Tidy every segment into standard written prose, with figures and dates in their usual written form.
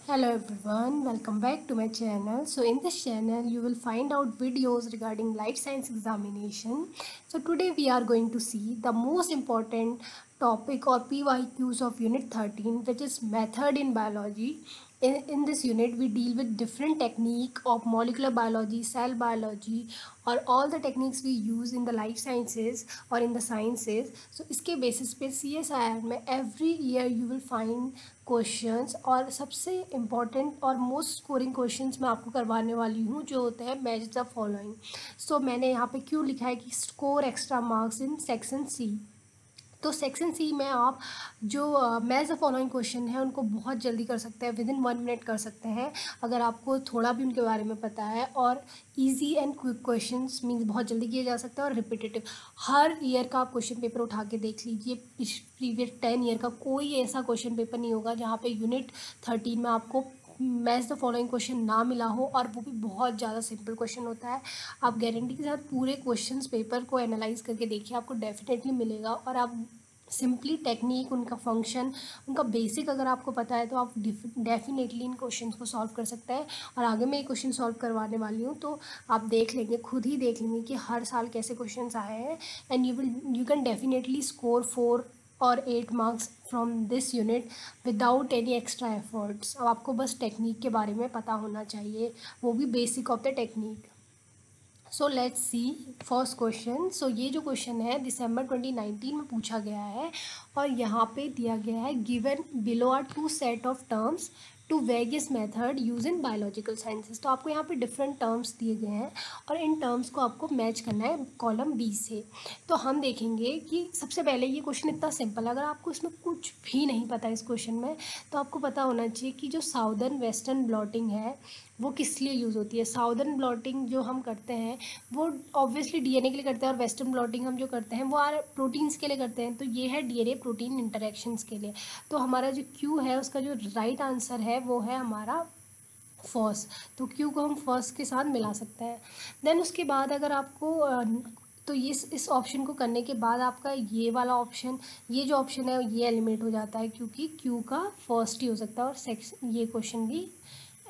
Hello everyone, welcome back to my channel. So in this channel you will find out videos regarding life science examination. So today we are going to see the most important topic or PYQs of unit 13, which is method in biology. In this unit we deal with different technique of molecular biology, cell biology और all the techniques we use in the life sciences or in the sciences. So इसके basis पे CSIR में every year you will find questions और सबसे important और most scoring questions मैं आपको करवाने वाली हूँ जो होते हैं मैच द फॉलोइंग। सो मैंने यहाँ पे क्यों लिखा है कि score extra marks in section C. तो सेक्शन सी में आप जो मैच द फॉलोइंग क्वेश्चन है उनको बहुत जल्दी कर सकते हैं, विद इन 1 मिनट कर सकते हैं अगर आपको थोड़ा भी उनके बारे में पता है। और easy and quick questions means बहुत जल्दी किए जा सकते हैं और रिपीटेटिव। हर ईयर का आप क्वेश्चन पेपर उठा के देख लीजिए, प्रीवियस 10 ईयर का कोई ऐसा क्वेश्चन पेपर नहीं होगा जहाँ पे यूनिट 13 में आपको मैच द फॉलोइंग क्वेश्चन ना मिला हो, और वो भी बहुत ज़्यादा सिंपल क्वेश्चन होता है। आप गारंटी के साथ पूरे क्वेश्चंस पेपर को एनालाइज करके देखिए, आपको डेफिनेटली मिलेगा। और आप सिंपली टेक्निक, उनका फंक्शन, उनका बेसिक अगर आपको पता है तो आप डेफिनेटली इन क्वेश्चन को सॉल्व कर सकते हैं। और आगे मैं ये क्वेश्चन सॉल्व करवाने वाली हूँ, तो आप देख लेंगे, खुद ही देख लेंगे कि हर साल कैसे क्वेश्चन आए हैं। And you can definitely score 4 और 8 marks from this unit without any extra efforts. अब आपको बस टेक्निक के बारे में पता होना चाहिए, वो भी basic of the technique. So let's see first question. So ये जो क्वेश्चन है दिसंबर 2019 में पूछा गया है, और यहाँ पे दिया गया है given below are 2 set of terms to various method use in biological sciences. तो आपको यहाँ पे डिफरेंट टर्म्स दिए गए हैं और इन टर्म्स को आपको मैच करना है कॉलम बी से। तो हम देखेंगे कि सबसे पहले ये क्वेश्चन इतना सिंपल है, अगर आपको इसमें कुछ भी नहीं पता इस क्वेश्चन में तो आपको पता होना चाहिए कि जो साउदर्न वेस्टर्न ब्लॉटिंग है वो किस लिए यूज़ होती है। साउदर्न ब्लॉटिंग जो हम करते हैं वो ऑब्वियसली डीएनए के लिए करते हैं, और वेस्टर्न ब्लॉटिंग हम जो करते हैं वो प्रोटीन्स के लिए करते हैं। तो ये है डीएनए प्रोटीन इंटरेक्शंस के लिए। तो हमारा जो क्यू है उसका जो राइट आंसर है वो है हमारा फर्स्ट। तो क्यू को हम फर्स्ट के साथ मिला सकते हैं। देन उसके बाद अगर आपको तो ये इस ऑप्शन को करने के बाद आपका ये वाला ऑप्शन, ये जो ऑप्शन है ये एलिमिनेट हो जाता है, क्योंकि क्यू का फर्स्ट ही हो सकता है, और सेक्शन ये क्वेश्चन भी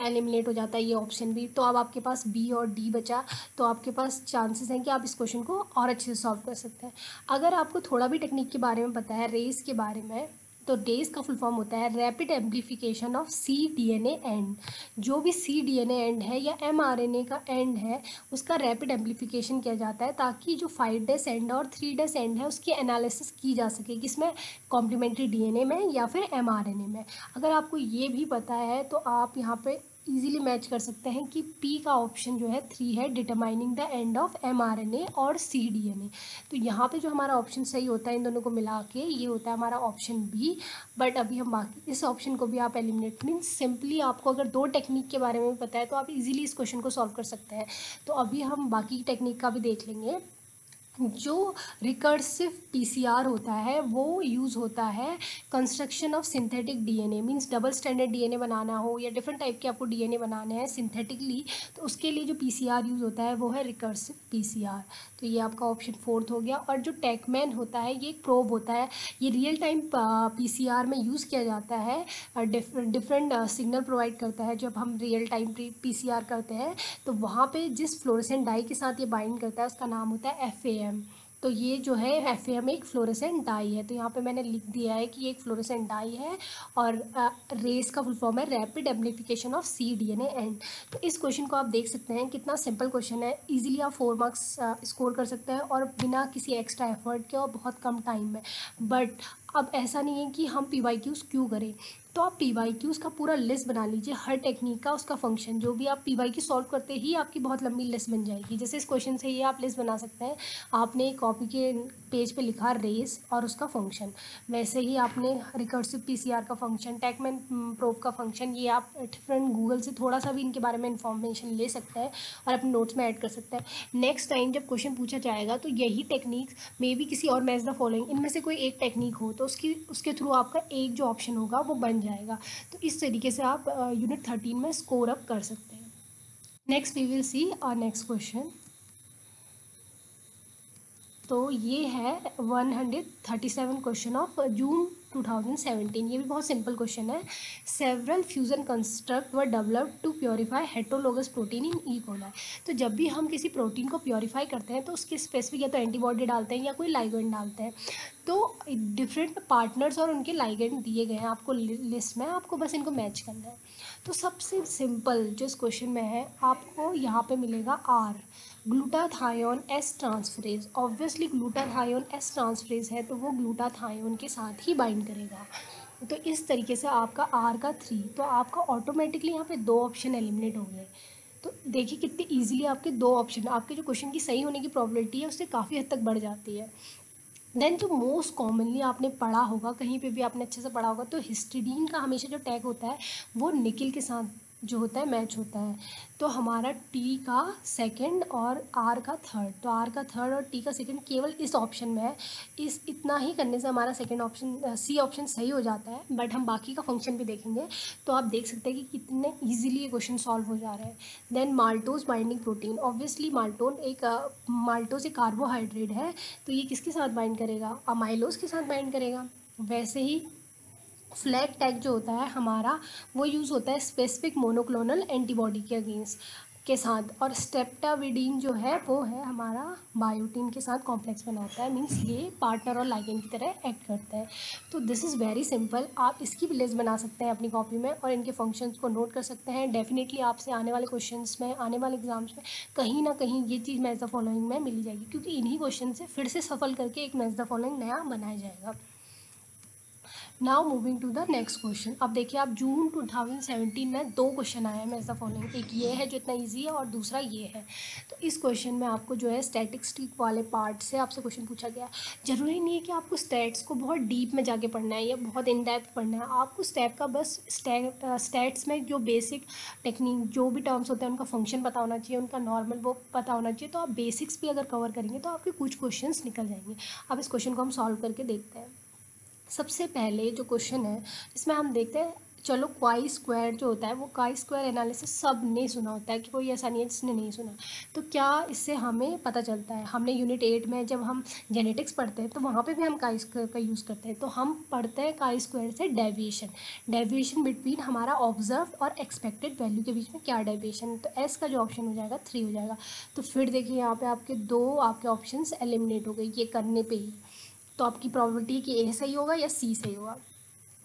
एलिमिनेट हो जाता है, ये ऑप्शन भी। तो अब आपके पास बी और डी बचा, तो आपके पास चांसेस हैं कि आप इस क्वेश्चन को और अच्छे से सॉल्व कर सकते हैं। अगर आपको थोड़ा भी टेक्निक के बारे में पता है, रेस के बारे में, तो रेस का फुल फॉर्म होता है rapid amplification of C DNA end. जो भी सी डीएनए एंड है या एमआरएनए का एंड है उसका रैपिड एम्प्लीफिकेशन किया जाता है, ताकि जो 5' एंड और 3' एंड है उसकी एनालिसिस की जा सके, किसमें, कॉम्प्लीमेंट्री डीएनए में या फिर एमआरएनए में। अगर आपको ये भी पता है तो आप यहाँ पे इजीली मैच कर सकते हैं कि पी का ऑप्शन जो है 3 है, determining the end of mRNA और सीडीएनए। तो यहाँ पे जो हमारा ऑप्शन सही होता है इन दोनों को मिला के ये होता है हमारा ऑप्शन बी। बट अभी हम बाकी इस ऑप्शन को भी आप एलिमिनेट, मीन्स सिंपली आपको अगर 2 टेक्निक के बारे में पता है तो आप इजीली इस क्वेश्चन को सॉल्व कर सकते हैं। तो अभी हम बाकी टेक्निक का भी देख लेंगे। जो रिकर्सिव पीसीआर होता है वो यूज़ होता है construction of synthetic DNA, means double standard DNA बनाना हो या डिफरेंट टाइप के आपको डीएनए बनाने हैं सिंथेटिकली, तो उसके लिए जो पीसीआर यूज़ होता है वो है रिकर्सिव पीसीआर। तो ये आपका ऑप्शन फोर्थ हो गया। और जो टेकमैन होता है ये एक प्रोब होता है, ये रियल टाइम पीसीआर में यूज़ किया जाता है, डिफरेंट सिग्नल प्रोवाइड करता है। जब हम रियल टाइम पीसीआर करते हैं तो वहाँ पे जिस फ्लोरेसेंट डाई के साथ ये बाइंड करता है उसका नाम होता है FAM। तो ये जो है FAM एक फ्लोरेसेंट डाई है, तो यहाँ पे मैंने लिख दिया है कि ये एक फ्लोरेसेंट डाई है। और रेस का फुल फॉर्म है rapid amplification of C DNA end. तो इस क्वेश्चन को आप देख सकते हैं कितना सिंपल क्वेश्चन है, इजीली आप 4 मार्क्स स्कोर कर सकते हैं और बिना किसी एक्स्ट्रा एफर्ट के और बहुत कम टाइम में। बट अब ऐसा नहीं है कि हम PYQs क्यों करें, तो आप PYQs का पूरा लिस्ट बना लीजिए, हर टेक्निक का उसका फंक्शन, जो भी आप PYQ सॉल्व करते ही आपकी बहुत लंबी लिस्ट बन जाएगी। जैसे इस क्वेश्चन से ये आप लिस्ट बना सकते हैं, आपने कॉपी के पेज पे लिखा रेस और उसका फंक्शन, वैसे ही आपने रिकर्सिव पीसीआर का फंक्शन, टैकमैन प्रोब का फंक्शन, ये आप डिफरेंट गूगल से थोड़ा सा भी इनके बारे में इंफॉर्मेशन ले सकते हैं और अपने नोट्स में ऐड कर सकते हैं। नेक्स्ट टाइम जब क्वेश्चन पूछा जाएगा तो यही टेक्निक मे बी किसी और मैच द फॉलोइंग इनमें से कोई एक टेक्निक हो, तो उसके थ्रू आपका एक जो ऑप्शन होगा वो बन जाएगा। तो इस तरीके से आप यूनिट 13 में स्कोर अप कर सकते हैं। Next we will see our next question. तो ये है 137 क्वेश्चन ऑफ जून 2017। ये भी बहुत सिंपल क्वेश्चन है। Several fusion construct were developed to purify heterologous protein in E coli. तो जब भी हम किसी प्रोटीन को प्योरीफाई करते हैं तो उसके स्पेसिफिक या तो एंटीबॉडी डालते हैं या कोई लाइगेंड डालते हैं। तो डिफरेंट पार्टनर्स और उनके लाइगेंड दिए गए हैं आपको लिस्ट में, आपको बस इनको मैच करना है। तो सबसे सिंपल जो इस क्वेश्चन में है, आपको यहाँ पे मिलेगा R, glutathione S transferase. Obviously glutathione S transferase है तो वो ग्लूटाथायोन के साथ ही बाइंड करेगा। तो इस तरीके से आपका आर का 3, तो आपका ऑटोमेटिकली यहाँ पे 2 ऑप्शन एलिमिनेट हो गए। तो देखिए कितनी इजीली आपके 2 ऑप्शन, आपके जो क्वेश्चन की सही होने की प्रोबेबिलिटी है उससे काफ़ी हद तक बढ़ जाती है। देन जो मोस्ट कॉमनली आपने पढ़ा होगा, कहीं पे भी आपने अच्छे से पढ़ा होगा, तो हिस्टिडीन का हमेशा जो टैग होता है वो निकिल के साथ जो होता है मैच होता है। तो हमारा टी का सेकंड और आर का थर्ड, तो आर का थर्ड और टी का सेकंड केवल इस ऑप्शन में है। इस इतना ही करने से हमारा सेकंड ऑप्शन सी ऑप्शन सही हो जाता है। बट हम बाकी का फंक्शन भी देखेंगे तो आप देख सकते हैं कि कितने ईजिली ये क्वेश्चन सॉल्व हो जा रहे हैं। Then maltose binding protein, obviously maltose एक माल्टोज एक कार्बोहाइड्रेट है, तो ये किसके साथ बाइंड करेगा, अमाइलोज के साथ बाइंड करेगा। वैसे ही फ्लैग टैग जो होता है हमारा वो यूज़ होता है स्पेसिफिक मोनोक्लोनल एंटीबॉडी के अगेंस्ट के साथ, और स्टेप्टाविडीन जो है वो है हमारा बायोटीन के साथ कॉम्प्लेक्स बनाता है, मीन्स ये पार्टनर और लाइगेंड की तरह एक्ट करता है। तो दिस इज़ वेरी सिंपल, आप इसकी भी लिस्ट बना सकते हैं अपनी कॉपी में और इनके फंक्शंस को नोट कर सकते हैं। डेफिनेटली आपसे आने वाले क्वेश्चंस में, आने वाले एग्जाम्स में कहीं ना कहीं ये चीज़ मैच द फॉलोइंग में मिल जाएगी, क्योंकि इन्हीं क्वेश्चन से फिर से सफल करके एक मैच द फॉलोइंग नया बनाया जाएगा। Now moving to the next question. अब देखिए आप जून 2017 में 2 क्वेश्चन आए हैं मैच द फॉलोइंग, एक ये है जो इतना इजी है और दूसरा ये है। तो इस क्वेश्चन में आपको जो है स्टैटिस्टिक वाले पार्ट से आपसे क्वेश्चन पूछा गया है। जरूरी नहीं है कि आपको स्टैट्स को बहुत डीप में जाके पढ़ना है या बहुत इन डेप्थ पढ़ना है, आपको स्टेप का बस स्टैट्स में जो बेसिक टेक्निक जो भी टर्म्स होते हैं उनका फंक्शन पता होना चाहिए, उनका नॉर्मल वो पता होना चाहिए। तो आप बेसिक्स भी अगर कवर करेंगे तो आपके कुछ क्वेश्चन निकल जाएंगे। अब इस क्वेश्चन को हम सॉल्व करके देखते हैं। सबसे पहले जो क्वेश्चन है इसमें हम देखते हैं, चलो काई स्क्वायर जो होता है वो काई स्क्वायर एनालिसिस सब ने सुना होता है, कि कोई ऐसा नहीं है जिसने नहीं सुना। तो क्या इससे हमें पता चलता है, हमने यूनिट 8 में जब हम जेनेटिक्स पढ़ते हैं तो वहाँ पे भी हम काई स्क्वायर का यूज़ करते हैं। तो हम पढ़ते हैं काई स्क्वायर से डेविएशन, डेविएशन बिटवीन हमारा ऑब्जर्व और एक्सपेक्टेड वैल्यू के बीच में क्या डेविएशन। तो एस का जो ऑप्शन हो जाएगा 3 हो जाएगा। तो फिर देखिए यहाँ पे आपके 2 आपके ऑप्शन एलिमिनेट हो गए ये करने पर ही। तो आपकी प्रोबेबिलिटी कि ए सही होगा या सी सही होगा।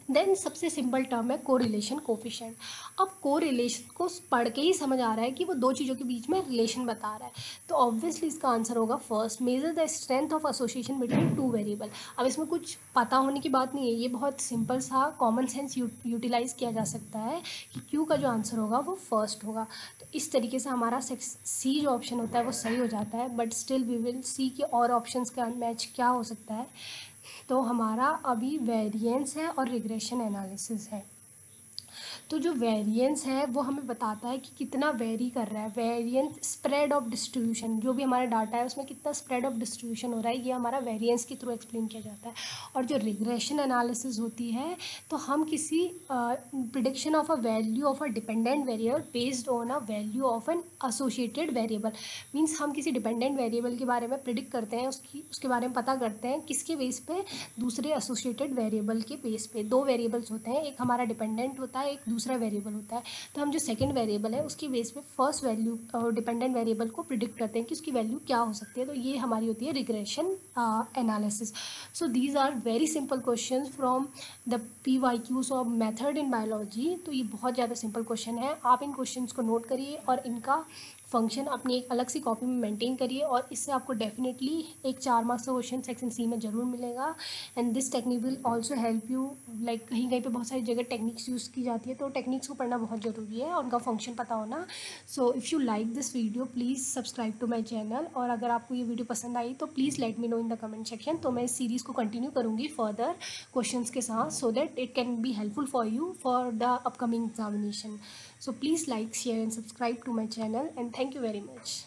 देन सबसे सिंपल टर्म है कोरिलेशन कोफिशिएंट। अब कोरिलेशन को पढ़ के ही समझ आ रहा है कि वो 2 चीज़ों के बीच में रिलेशन बता रहा है। तो ऑब्वियसली इसका आंसर होगा first, measure the strength of association between 2 variable. अब इसमें कुछ पता होने की बात नहीं है, ये बहुत सिंपल सा कॉमन सेंस यूटिलाइज किया जा सकता है कि क्यू का जो आंसर होगा वो फर्स्ट होगा। तो इस तरीके से हमारा सी जो ऑप्शन होता है वो सही हो जाता है। But still we will see के और ऑप्शंस का मैच क्या हो सकता है। तो हमारा अभी वेरिएंस है और रिग्रेशन एनालिसिस है। तो जो वेरिएंस है वो हमें बताता है कि कितना वेरी कर रहा है, वेरिएंस स्प्रेड ऑफ डिस्ट्रीब्यूशन, जो भी हमारा डाटा है उसमें कितना स्प्रेड ऑफ डिस्ट्रीब्यूशन हो रहा है, ये हमारा वेरिएंस के थ्रू एक्सप्लेन किया जाता है। और जो रिग्रेशन एनालिसिस होती है तो हम किसी prediction of a value of a dependent variable based on a value of an associated variable, means हम किसी डिपेंडेंट वेरिएबल के बारे में प्रिडिक्ट करते हैं, उसके बारे में पता करते हैं किसके बेस पे, दूसरे एसोसिएटेड वेरिएबल के बेस पे। 2 वेरिएबल्स होते हैं, एक हमारा डिपेंडेंट होता है, एक दूसरा वेरिएबल होता है। तो हम जो सेकंड वेरिएबल है उसकी बेस पे फर्स्ट वैल्यू डिपेंडेंट वेरिएबल को प्रिडिक्ट करते हैं कि उसकी वैल्यू क्या हो सकती है। तो ये हमारी होती है regression analysis. So these are very simple questions from the PYQs of method in biology. तो ये बहुत ज़्यादा सिंपल क्वेश्चन है, आप इन क्वेश्चंस को नोट करिए और इनका फंक्शन अपनी एक अलग सी कॉपी में मेंटेन करिए, और इससे आपको डेफिनेटली एक 4 मार्क्स का क्वेश्चन सेक्शन सी में ज़रूर मिलेगा। And this technique will also help you, like कहीं कहीं पे बहुत सारी जगह टेक्निक्स यूज़ की जाती है, तो टेक्निक्स को पढ़ना बहुत ज़रूरी है और उनका फंक्शन पता होना। So if you like this video please subscribe to my channel, और अगर आपको ये वीडियो पसंद आई तो please let me know in the comment section. तो मैं इस सीरीज़ को कंटिन्यू करूँगी फर्दर क्वेश्चन के साथ, so that it can be helpful for you for the upcoming examination. So please like, share and subscribe to my channel, and thank you very much.